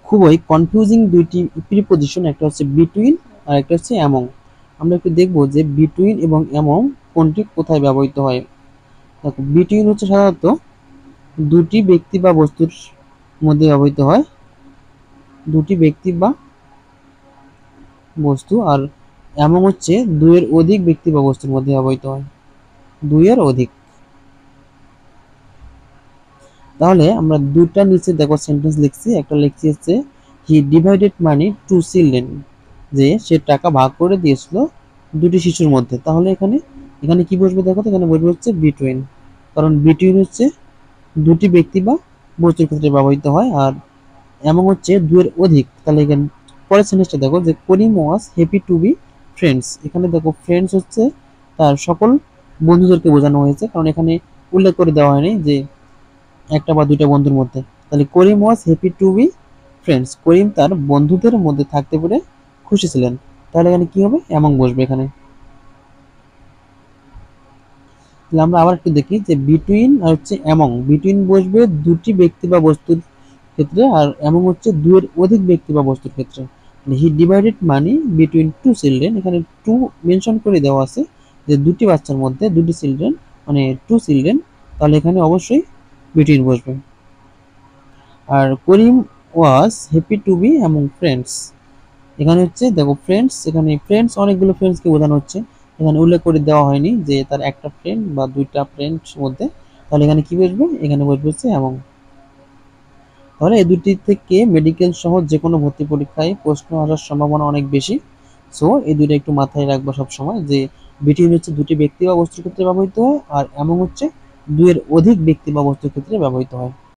খুবই কনফিউজিং দুইটি প্রিপজিশন, একটা হচ্ছে বিটুইন আর একটা হচ্ছে অ্যামং। আমরা একটু দেখবো যে বিটুইন এবং অ্যামং কোনটি কোথায় ব্যবহৃত হয়। দেখো, বিটুইন হচ্ছে সাধারণত দুটি ব্যক্তি বা বস্তুর মধ্যে ব্যবহৃত হয়, দুটি ব্যক্তি বা বস্তু। আর অ্যামং হচ্ছে দুইয়ের অধিক ব্যক্তি বা বস্তুর মধ্যে ব্যবহৃত হয়, দুইয়ের অধিক। তাহলে আমরা দুইটা নিচে দেখো সেন্টেন্স লিখছি, একটা লিখছি হচ্ছে হি ডিভাইডেড মানি টু চিলড্রেন, যে সে টাকা ভাগ করে দিয়েছিল দুটি শিশুর মধ্যে। তাহলে এখানে এখানে কি বসবে দেখো তো, এখানে বসবে হচ্ছে বিটুইন, কারণ বিটুইন হচ্ছে দুটি ব্যক্তি বা বস্তুর ক্ষেত্রে ব্যবহৃত হয়, আর এমন হচ্ছে দুয়ের অধিক। তাহলে এখানে পরের সেন্টেন্সটা দেখো যে Karim was happy to be friends. এখানে দেখো ফ্রেন্ডস হচ্ছে তার সকল বন্ধুদেরকে বোঝানো হয়েছে, কারণ এখানে উল্লেখ করে দেওয়া হয়নি যে একটা বা দুইটা বন্ধুর মধ্যে। তাহলে Karim was happy to be friends, Karim তার বন্ধুদের মধ্যে থাকতে পেরে খুশি ছিলেন। তাহলে এখানে কি হবে, এমন বসবে এখানে। তাহলে আমরা আবার একটু দেখি যে বিটুইন আর হচ্ছে এমং, বিটুইন বসবে দুটি ব্যক্তি বা বস্তুর ক্ষেত্রে, আর এমং হচ্ছে দুয়ের অধিক ব্যক্তি বা বস্তুর ক্ষেত্রে। He divided money between two children, এখানে টু মেনশন করে দেওয়া আছে যে দুটি বাচ্চার মধ্যে, দুটি চিলড্রেন মানে টু চিলড্রেন, তাহলে এখানে অবশ্যই বিটুইন বসবে। আর Karim was happy to be among friends, এখানে হচ্ছে দেখো ফ্রেন্ডস, এখানে ফ্রেন্ডস অনেকগুলো ফ্রেন্ডসকে বোঝানো হচ্ছে, এখানে উল্লেখ করে দেওয়া হয়নি যে তার একটা ফ্রেন্ড বা দুইটা ফ্রেন্ডস মধ্যে। তাহলে এখানে কি বসবে, এখানে বসবে হচ্ছে অ্যামং। তাহলে এই দুটি থেকে মেডিকেল সহ যে কোনো ভর্তি পরীক্ষায় প্রশ্ন আসার সম্ভাবনা অনেক বেশি। সো এই দুইটা একটু মাথায় রাখবো সবসময়, যে বিটুইন হচ্ছে দুটি ব্যক্তি বা বস্তুর ক্ষেত্রে ব্যবহৃত হয়, আর অ্যামং হচ্ছে দুইয়ের অধিক ব্যক্তি বা বস্তুর ক্ষেত্রে ব্যবহৃত হয়।